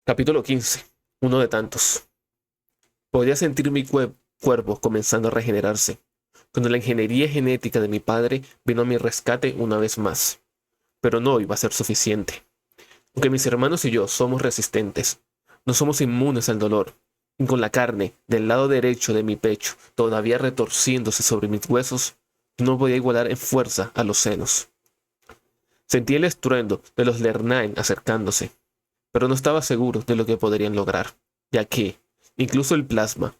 Capítulo 15. Uno de tantos. Podía sentir mi cuerpo comenzando a regenerarse, cuando la ingeniería genética de mi padre vino a mi rescate una vez más. Pero no iba a ser suficiente. Aunque mis hermanos y yo somos resistentes, no somos inmunes al dolor, y con la carne del lado derecho de mi pecho todavía retorciéndose sobre mis huesos, no podía igualar en fuerza a los senos. Sentí el estruendo de los Lernaen acercándose, pero no estaba seguro de lo que podrían lograr, ya que, incluso el plasma,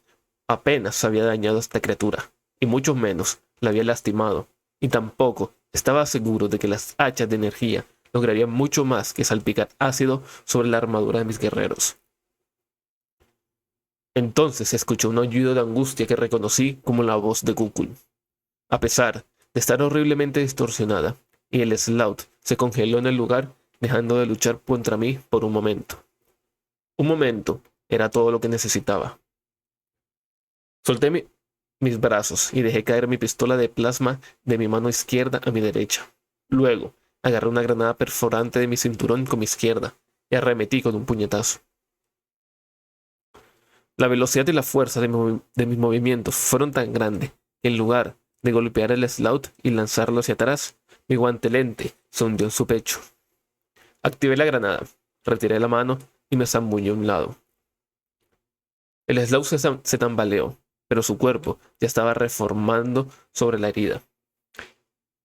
apenas había dañado a esta criatura, y mucho menos la había lastimado, y tampoco estaba seguro de que las hachas de energía lograrían mucho más que salpicar ácido sobre la armadura de mis guerreros. Entonces se escuchó un aullido de angustia que reconocí como la voz de Kukul. A pesar de estar horriblemente distorsionada, y el Slout se congeló en el lugar, dejando de luchar contra mí por un momento. Un momento era todo lo que necesitaba. Solté mis brazos y dejé caer mi pistola de plasma de mi mano izquierda a mi derecha. Luego, agarré una granada perforante de mi cinturón con mi izquierda y arremetí con un puñetazo. La velocidad y la fuerza de mis movimientos fueron tan grandes que en lugar de golpear el Slout y lanzarlo hacia atrás, mi guantelete se hundió en su pecho. Activé la granada, retiré la mano y me zambullé a un lado. El Slout se tambaleó, pero su cuerpo ya estaba reformando sobre la herida.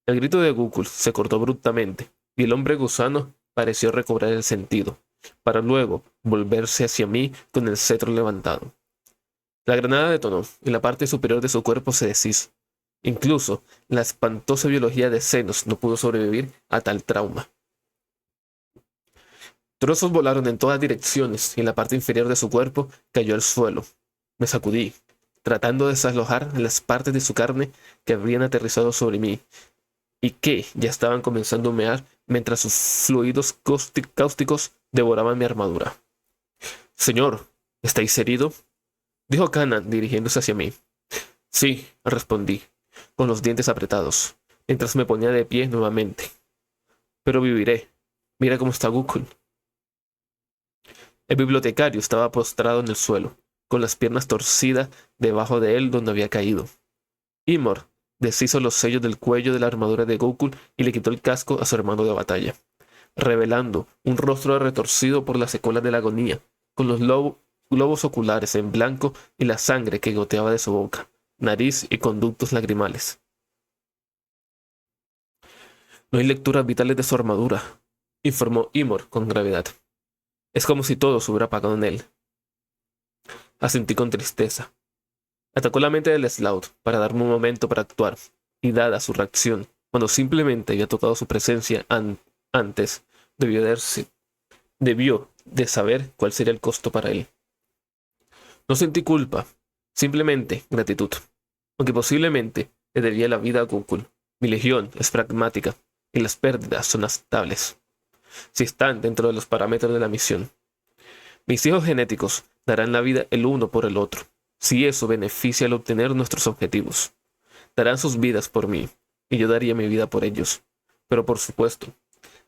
El grito de Gukul se cortó abruptamente, y el hombre gusano pareció recobrar el sentido, para luego volverse hacia mí con el cetro levantado. La granada detonó, y la parte superior de su cuerpo se deshizo. Incluso la espantosa biología de senos no pudo sobrevivir a tal trauma. Trozos volaron en todas direcciones, y en la parte inferior de su cuerpo cayó al suelo. Me sacudí, tratando de desalojar las partes de su carne que habían aterrizado sobre mí y que ya estaban comenzando a humear mientras sus fluidos cáusticos devoraban mi armadura. Señor, ¿estáis herido?, dijo Kanan dirigiéndose hacia mí. Sí, respondí, con los dientes apretados, mientras me ponía de pie nuevamente. Pero viviré. Mira cómo está Gukul. El bibliotecario estaba postrado en el suelo, con las piernas torcidas debajo de él donde había caído. Imor deshizo los sellos del cuello de la armadura de Gokul y le quitó el casco a su hermano de batalla, revelando un rostro retorcido por las secuelas de la agonía, con los globos oculares en blanco y la sangre que goteaba de su boca, nariz y conductos lagrimales. No hay lecturas vitales de su armadura, informó Imor con gravedad. Es como si todo se hubiera apagado en él. Asentí con tristeza. Atacó la mente del Slout para darme un momento para actuar, y dada su reacción, cuando simplemente había tocado su presencia antes, debió de saber cuál sería el costo para él. No sentí culpa, simplemente gratitud, aunque posiblemente le debía la vida a Gokul. Mi legión es pragmática, y las pérdidas son aceptables, si están dentro de los parámetros de la misión. Mis hijos genéticos darán la vida el uno por el otro, si eso beneficia al obtener nuestros objetivos. Darán sus vidas por mí, y yo daría mi vida por ellos. Pero por supuesto,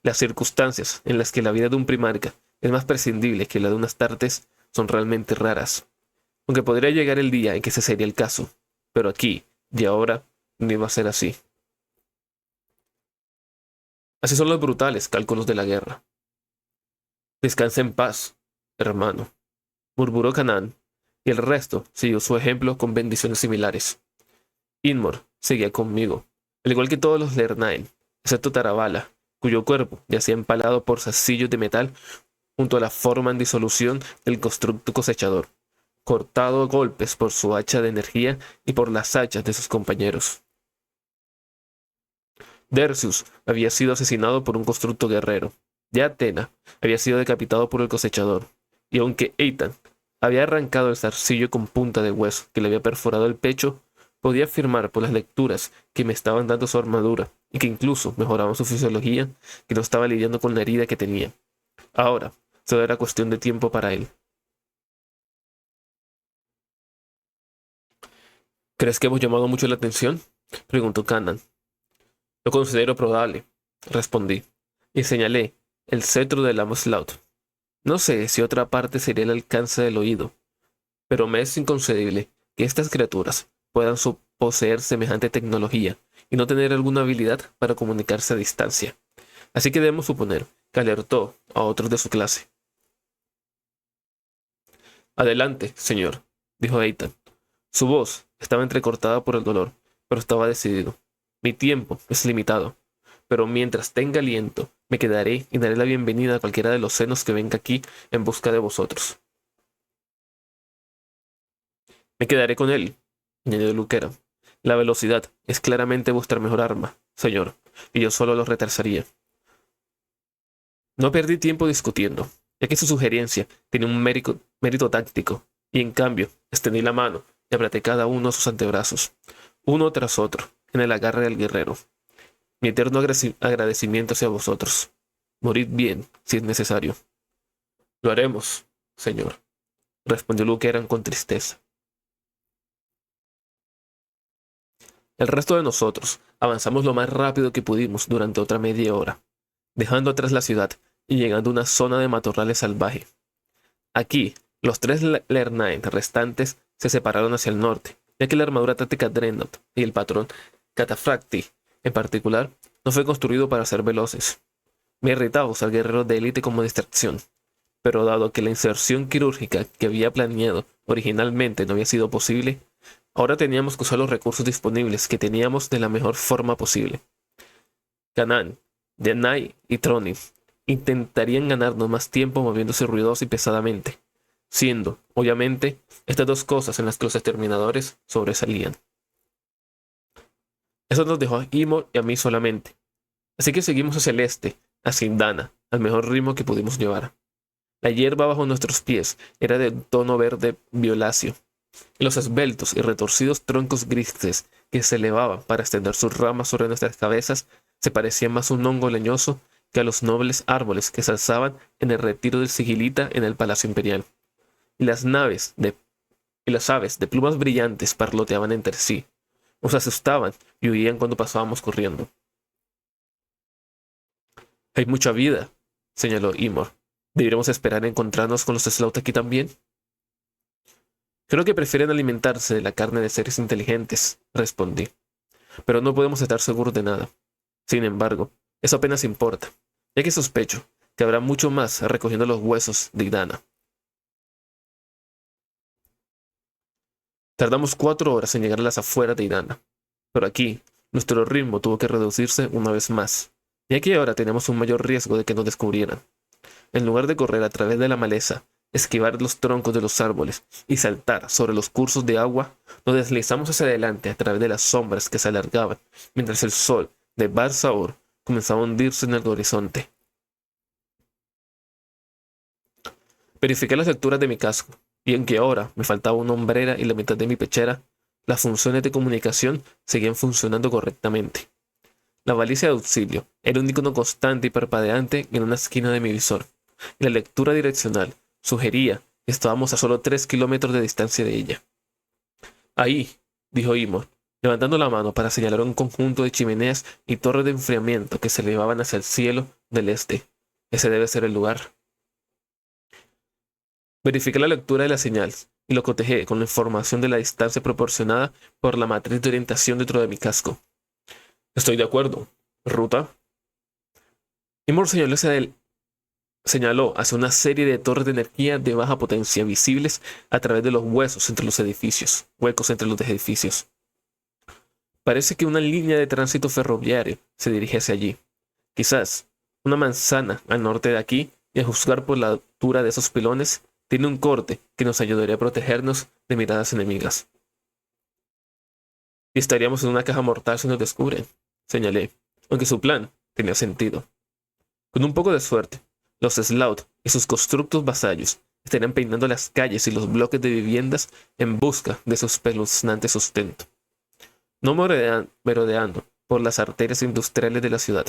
las circunstancias en las que la vida de un primarca es más prescindible que la de unas tartes son realmente raras. Aunque podría llegar el día en que ese sería el caso, pero aquí y ahora no iba a ser así. Así son los brutales cálculos de la guerra. Descansa en paz, hermano, murmuró Kanan, y el resto siguió su ejemplo con bendiciones similares. Inmor seguía conmigo, al igual que todos los Lernaen, excepto Tarabala, cuyo cuerpo yacía empalado por zarcillos de metal junto a la forma en disolución del constructo cosechador, cortado a golpes por su hacha de energía y por las hachas de sus compañeros. Dersius había sido asesinado por un constructo guerrero. Ya Atena había sido decapitado por el cosechador, y aunque Eitan había arrancado el zarcillo con punta de hueso que le había perforado el pecho, podía afirmar por las lecturas que me estaban dando su armadura, y que incluso mejoraban su fisiología, que no estaba lidiando con la herida que tenía. Ahora, solo era cuestión de tiempo para él. ¿Crees que hemos llamado mucho la atención?, preguntó Kanan. Lo considero probable, respondí, y señalé el cetro del amo Slout. No sé si otra parte sería el alcance del oído, pero me es inconcebible que estas criaturas puedan poseer semejante tecnología y no tener alguna habilidad para comunicarse a distancia. Así que debemos suponer que alertó a otros de su clase. Adelante, señor, dijo Ethan. Su voz estaba entrecortada por el dolor, pero estaba decidido. Mi tiempo es limitado, pero mientras tenga aliento, me quedaré y daré la bienvenida a cualquiera de los senos que venga aquí en busca de vosotros. Me quedaré con él, añadió Luquera. La velocidad es claramente vuestra mejor arma, señor, y yo solo lo retrasaría. No perdí tiempo discutiendo, ya que su sugerencia tiene un mérito táctico, y en cambio extendí la mano y apreté cada uno de sus antebrazos, uno tras otro, en el agarre del guerrero. Mi eterno agradecimiento hacia vosotros. Morid bien, si es necesario. Lo haremos, señor, respondió Luqueran con tristeza. El resto de nosotros avanzamos lo más rápido que pudimos durante otra media hora, dejando atrás la ciudad y llegando a una zona de matorrales salvaje. Aquí, los tres Lernain restantes se separaron hacia el norte, ya que la armadura táctica Dreadnought y el patrón Cataphractii, en particular, no fue construido para ser veloces. Me irritaba usar guerreros de élite como distracción, pero dado que la inserción quirúrgica que había planeado originalmente no había sido posible, ahora teníamos que usar los recursos disponibles que teníamos de la mejor forma posible. Canaan, Denai y Trony intentarían ganarnos más tiempo moviéndose ruidoso y pesadamente, siendo, obviamente, estas dos cosas en las que los exterminadores sobresalían. Eso nos dejó a Imor y a mí solamente, así que seguimos hacia el este, hacia Indana, al mejor ritmo que pudimos llevar. La hierba bajo nuestros pies era de tono verde violáceo, y los esbeltos y retorcidos troncos grises que se elevaban para extender sus ramas sobre nuestras cabezas se parecían más a un hongo leñoso que a los nobles árboles que se alzaban en el retiro del sigilita en el Palacio Imperial. Y las aves de plumas brillantes parloteaban entre sí, nos asustaban y huían cuando pasábamos corriendo. Hay mucha vida, señaló Imor. ¿Deberíamos esperar a encontrarnos con los Sloth aquí también? Creo que prefieren alimentarse de la carne de seres inteligentes, respondí. Pero no podemos estar seguros de nada. Sin embargo, eso apenas importa, ya que sospecho que habrá mucho más recogiendo los huesos de Idana. Tardamos 4 horas en llegar a las afueras de Idana, pero aquí nuestro ritmo tuvo que reducirse una vez más, ya que ahora tenemos un mayor riesgo de que nos descubrieran. En lugar de correr a través de la maleza, esquivar los troncos de los árboles y saltar sobre los cursos de agua, nos deslizamos hacia adelante a través de las sombras que se alargaban, mientras el sol de Bar Saur comenzaba a hundirse en el horizonte. Verifiqué las lecturas de mi casco, y aunque ahora me faltaba una hombrera y la mitad de mi pechera, las funciones de comunicación seguían funcionando correctamente. La baliza de auxilio era un icono constante y parpadeante en una esquina de mi visor, y la lectura direccional sugería que estábamos a solo 3 kilómetros de distancia de ella. Ahí, dijo Imor, levantando la mano para señalar un conjunto de chimeneas y torres de enfriamiento que se elevaban hacia el cielo del este. Ese debe ser el lugar. Verifiqué la lectura de la señal y lo cotejé con la información de la distancia proporcionada por la matriz de orientación dentro de mi casco. Estoy de acuerdo. ¿Ruta? Imor señaló hacia una serie de torres de energía de baja potencia visibles a través de los huecos entre los edificios. Parece que una línea de tránsito ferroviario se dirige hacia allí. Quizás una manzana al norte de aquí, y a juzgar por la altura de esos pilones, tiene un corte que nos ayudaría a protegernos de miradas enemigas. Y estaríamos en una caja mortal si nos descubren, señalé, aunque su plan tenía sentido. Con un poco de suerte, los Sloth y sus constructos vasallos estarían peinando las calles y los bloques de viviendas en busca de su espeluznante sustento. No merodeando por las arterias industriales de la ciudad,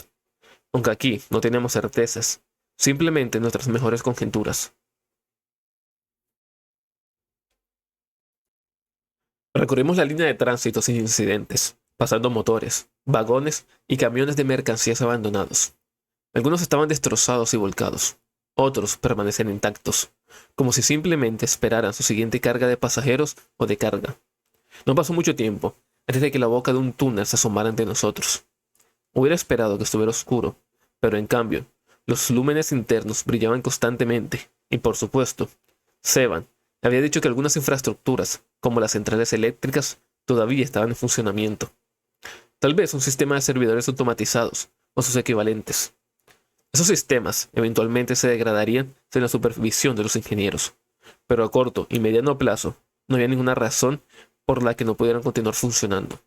aunque aquí no teníamos certezas, simplemente nuestras mejores conjeturas. Recorrimos la línea de tránsito sin incidentes, pasando motores, vagones y camiones de mercancías abandonados. Algunos estaban destrozados y volcados. Otros permanecían intactos, como si simplemente esperaran su siguiente carga de pasajeros o de carga. No pasó mucho tiempo antes de que la boca de un túnel se asomara ante nosotros. Hubiera esperado que estuviera oscuro, pero en cambio, los lúmenes internos brillaban constantemente, y por supuesto, Seban había dicho que algunas infraestructuras, como las centrales eléctricas, todavía estaban en funcionamiento. Tal vez un sistema de servidores automatizados, o sus equivalentes. Esos sistemas eventualmente se degradarían sin la supervisión de los ingenieros, pero a corto y mediano plazo no había ninguna razón por la que no pudieran continuar funcionando.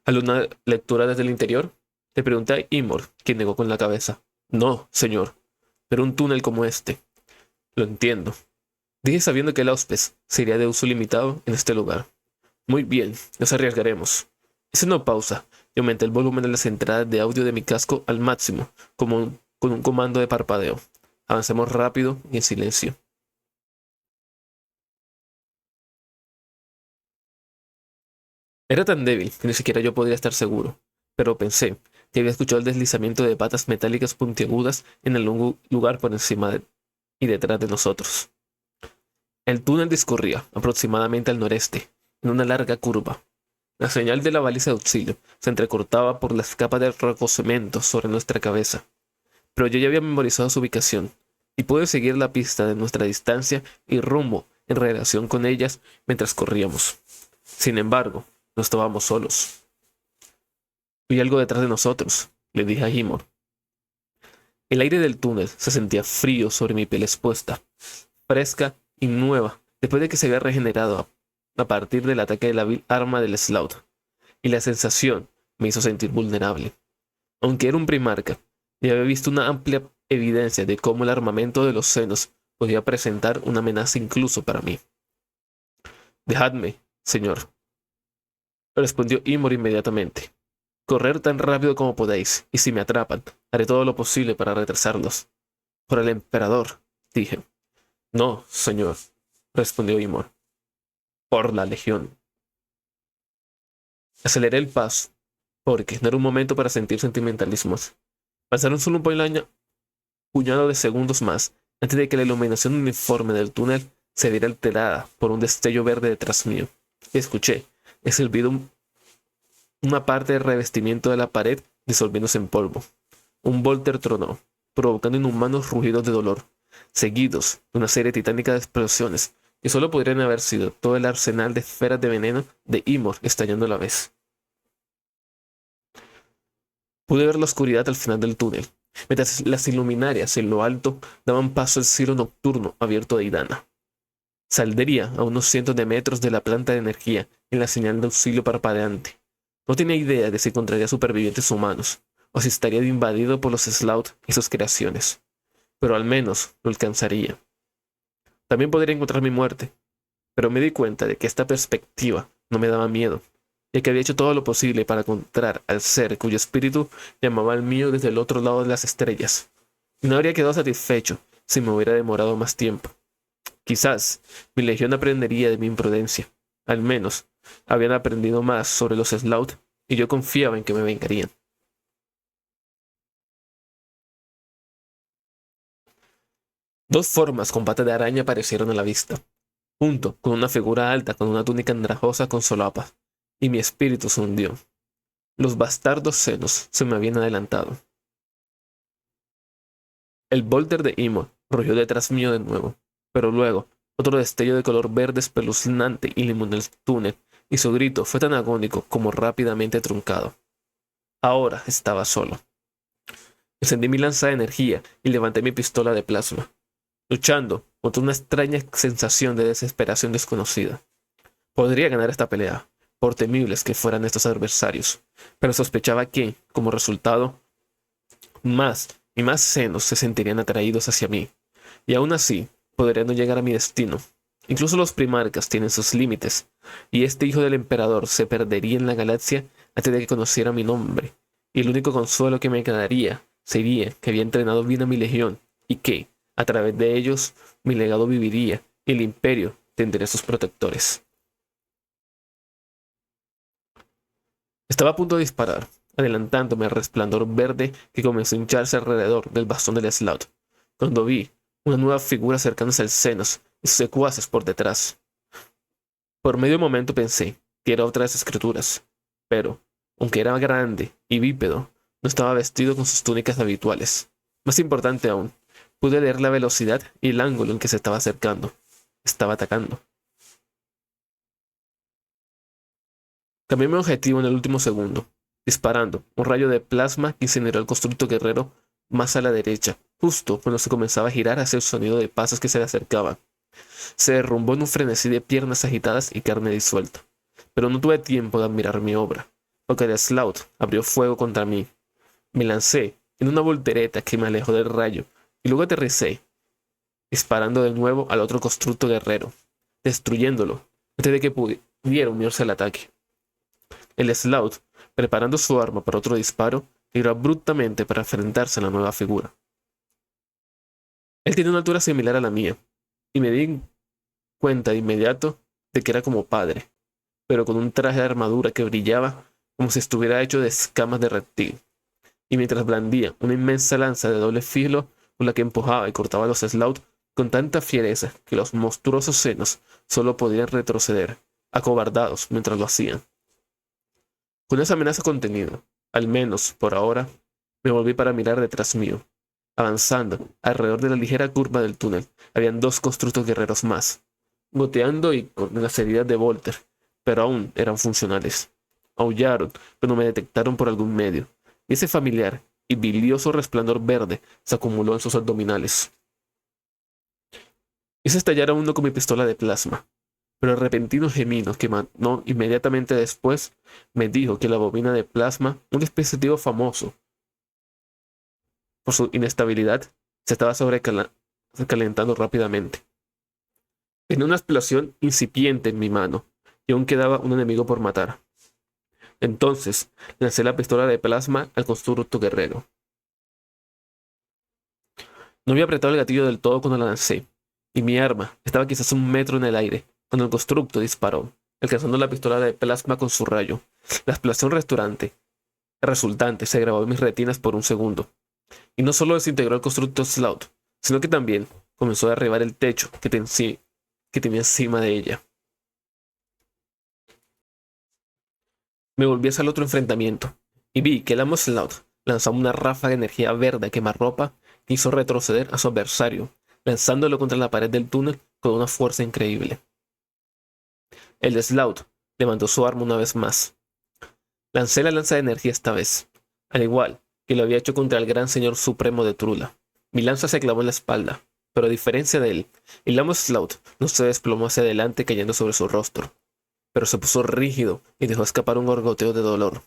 ¿Alguna lectura desde el interior? Le pregunté a Imor, quien negó con la cabeza. No, señor, pero un túnel como este. Lo entiendo. Dije sabiendo que el Auspes sería de uso limitado en este lugar. Muy bien, nos arriesgaremos. Hice una pausa y aumenté el volumen de las entradas de audio de mi casco al máximo, con un comando de parpadeo. Avancemos rápido y en silencio. Era tan débil que ni siquiera yo podría estar seguro, pero pensé que había escuchado el deslizamiento de patas metálicas puntiagudas en algún lugar por encima y detrás de nosotros. El túnel discurría aproximadamente al noreste, en una larga curva. La señal de la baliza de auxilio se entrecortaba por las capas de recocimiento sobre nuestra cabeza, pero yo ya había memorizado su ubicación y pude seguir la pista de nuestra distancia y rumbo en relación con ellas mientras corríamos. Sin embargo, no estábamos solos. Vi algo detrás de nosotros, le dije a Himor. El aire del túnel se sentía frío sobre mi piel expuesta, fresca y nueva, después de que se había regenerado a partir del ataque de la vil arma del Slout, y la sensación me hizo sentir vulnerable. Aunque era un primarca, y había visto una amplia evidencia de cómo el armamento de los senos podía presentar una amenaza incluso para mí. Dejadme, señor, respondió Imor inmediatamente. Correr tan rápido como podéis, y si me atrapan, haré todo lo posible para retrasarlos. Por el emperador, dije. No, señor, respondió Imor. Por la legión. Aceleré el paso, porque no era un momento para sentir sentimentalismos. Pasaron solo un puñado de segundos más antes de que la iluminación uniforme del túnel se viera alterada por un destello verde detrás mío. Y escuché, he silbido una parte del revestimiento de la pared disolviéndose en polvo. Un volter tronó, provocando inhumanos rugidos de dolor, seguidos de una serie titánica de explosiones que solo podrían haber sido todo el arsenal de esferas de veneno de Imor estallando a la vez. Pude ver la oscuridad al final del túnel, mientras las iluminarias en lo alto daban paso al cielo nocturno abierto de Idana. Saldría a unos cientos de metros de la planta de energía en la señal de auxilio parpadeante. No tenía idea de si encontraría supervivientes humanos, o si estaría invadido por los Slout y sus creaciones, pero al menos lo alcanzaría. También podría encontrar mi muerte, pero me di cuenta de que esta perspectiva no me daba miedo, ya que había hecho todo lo posible para encontrar al ser cuyo espíritu llamaba al mío desde el otro lado de las estrellas, y no habría quedado satisfecho si me hubiera demorado más tiempo. Quizás mi legión aprendería de mi imprudencia. Al menos habían aprendido más sobre los Slout y yo confiaba en que me vengarían. Dos formas con pata de araña aparecieron a la vista, junto con una figura alta con una túnica andrajosa con solapas, y mi espíritu se hundió. Los bastardos senos se me habían adelantado. El bolter de Imo rugió detrás mío de nuevo, pero luego otro destello de color verde espeluznante iluminó el túnel, y su grito fue tan agónico como rápidamente truncado. Ahora estaba solo. Encendí mi lanza de energía y levanté mi pistola de plasma, luchando contra una extraña sensación de desesperación desconocida. Podría ganar esta pelea, por temibles que fueran estos adversarios, pero sospechaba que, como resultado, más y más senos se sentirían atraídos hacia mí, y aún así podría no llegar a mi destino. Incluso los primarcas tienen sus límites, y este hijo del emperador se perdería en la galaxia antes de que conociera mi nombre, y el único consuelo que me quedaría sería que había entrenado bien a mi legión, y que, a través de ellos, mi legado viviría, y el imperio tendría sus protectores. Estaba a punto de disparar, adelantándome al resplandor verde que comenzó a hincharse alrededor del bastón del Sloth, cuando vi una nueva figura acercándose al Xenos y sus secuaces por detrás. Por medio momento pensé que era otra de esas criaturas, pero, aunque era grande y bípedo, no estaba vestido con sus túnicas habituales. Más importante aún, pude leer la velocidad y el ángulo en que se estaba acercando. Estaba atacando. Cambié mi objetivo en el último segundo, disparando un rayo de plasma que incineró al constructo guerrero más a la derecha, justo cuando se comenzaba a girar hacia el sonido de pasos que se le acercaban. Se derrumbó en un frenesí de piernas agitadas y carne disuelta. Pero no tuve tiempo de admirar mi obra, porque el Sloth abrió fuego contra mí. Me lancé en una voltereta que me alejó del rayo, y luego aterricé, disparando de nuevo al otro constructo guerrero, destruyéndolo antes de que pudiera unirse al ataque. El Sloth, preparando su arma para otro disparo, giró abruptamente para enfrentarse a la nueva figura. Él tenía una altura similar a la mía, y me di cuenta de inmediato de que era como padre, pero con un traje de armadura que brillaba como si estuviera hecho de escamas de reptil, y mientras blandía una inmensa lanza de doble filo con la que empujaba y cortaba a los Sloth con tanta fiereza que los monstruosos senos solo podían retroceder, acobardados mientras lo hacían. Con esa amenaza contenida, al menos por ahora, me volví para mirar detrás mío. Avanzando, alrededor de la ligera curva del túnel, habían dos constructos guerreros más, goteando y con las heridas de Volter, pero aún eran funcionales. Aullaron cuando me detectaron por algún medio, y ese familiar y bilioso resplandor verde se acumuló en sus abdominales. Hice estallar a uno con mi pistola de plasma, pero el repentino gemido que mandó inmediatamente después me dijo que la bobina de plasma, un dispositivo famoso por su inestabilidad, se estaba sobrecalentando rápidamente. Tenía una explosión incipiente en mi mano, y aún quedaba un enemigo por matar. Entonces lancé la pistola de plasma al constructo guerrero. No había apretado el gatillo del todo cuando la lancé, y mi arma estaba quizás 1 metro en el aire, cuando el constructo disparó, alcanzando la pistola de plasma con su rayo. La explosión resultante se grabó en mis retinas por un segundo, y no solo desintegró el constructo Sloth, sino que también comenzó a derribar el techo que tenía encima de ella. Me volví hacia el otro enfrentamiento, y vi que el amo Sloth lanzaba una ráfaga de energía verde a quemarropa que hizo retroceder a su adversario, lanzándolo contra la pared del túnel con una fuerza increíble. El de Sloth levantó su arma una vez más. Lancé la lanza de energía esta vez, al igual que lo había hecho contra el gran señor supremo de Trula. Mi lanza se clavó en la espalda, pero a diferencia de él, el amo Sloth no se desplomó hacia adelante cayendo sobre su rostro, pero se puso rígido y dejó escapar un gorgoteo de dolor.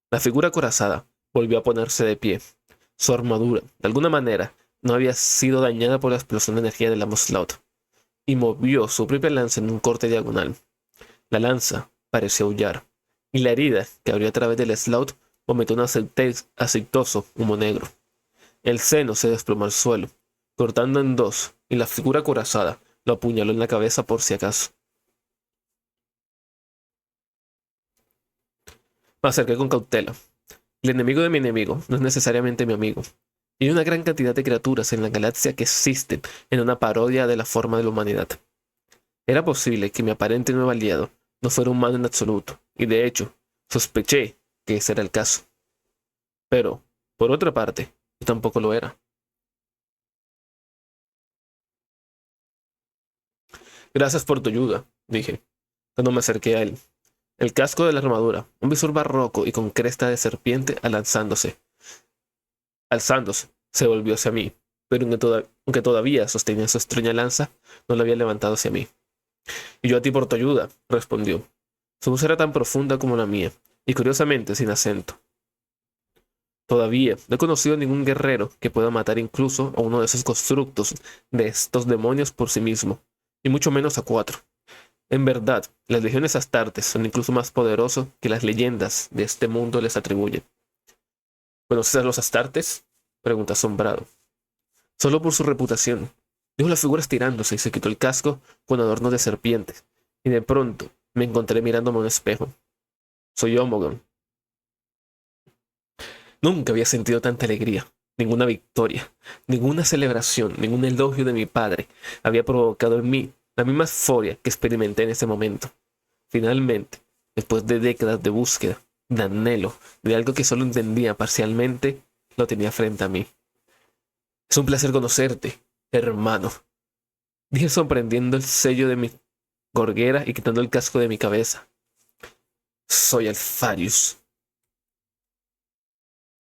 La figura acorazada volvió a ponerse de pie. Su armadura, de alguna manera, no había sido dañada por la explosión de energía del amo Sloth, y movió su propia lanza en un corte diagonal. La lanza pareció aullar, y la herida que abrió a través del Sloth vomitó un aceitoso humo negro. El seno se desplomó al suelo, cortando en dos, y la figura acorazada lo apuñaló en la cabeza por si acaso. Me acerqué con cautela. El enemigo de mi enemigo no es necesariamente mi amigo. Y hay una gran cantidad de criaturas en la galaxia que existen en una parodia de la forma de la humanidad. Era posible que mi aparente nuevo aliado no fuera humano en absoluto, y de hecho, sospeché que ese era el caso. Pero, por otra parte, yo tampoco lo era. Gracias por tu ayuda, dije, cuando me acerqué a él. El casco de la armadura, un visor barroco y con cresta de serpiente alzándose, se volvió hacia mí, pero aunque todavía sostenía su extraña lanza, no la había levantado hacia mí. Y yo a ti por tu ayuda, respondió. Su voz era tan profunda como la mía, y curiosamente sin acento. Todavía no he conocido a ningún guerrero que pueda matar incluso a uno de esos constructos de estos demonios por sí mismo, y mucho menos a 4. En verdad, las legiones astartes son incluso más poderosos que las leyendas de este mundo les atribuyen. ¿Conoces a los astartes?, preguntó asombrado. Solo por su reputación, dijo la figura estirándose y se quitó el casco con adornos de serpientes, y de pronto me encontré mirándome a un espejo. Soy Omogon, Nunca había sentido tanta alegría. Ninguna victoria, ninguna celebración, ningún elogio de mi padre había provocado en mí la misma euforia que experimenté en ese momento. Finalmente, después de décadas de búsqueda, de anhelo, de algo que solo entendía parcialmente, lo tenía frente a mí. Es un placer conocerte, hermano, dije sorprendiendo el sello de mi gorguera y quitando el casco de mi cabeza. Soy Alfarius,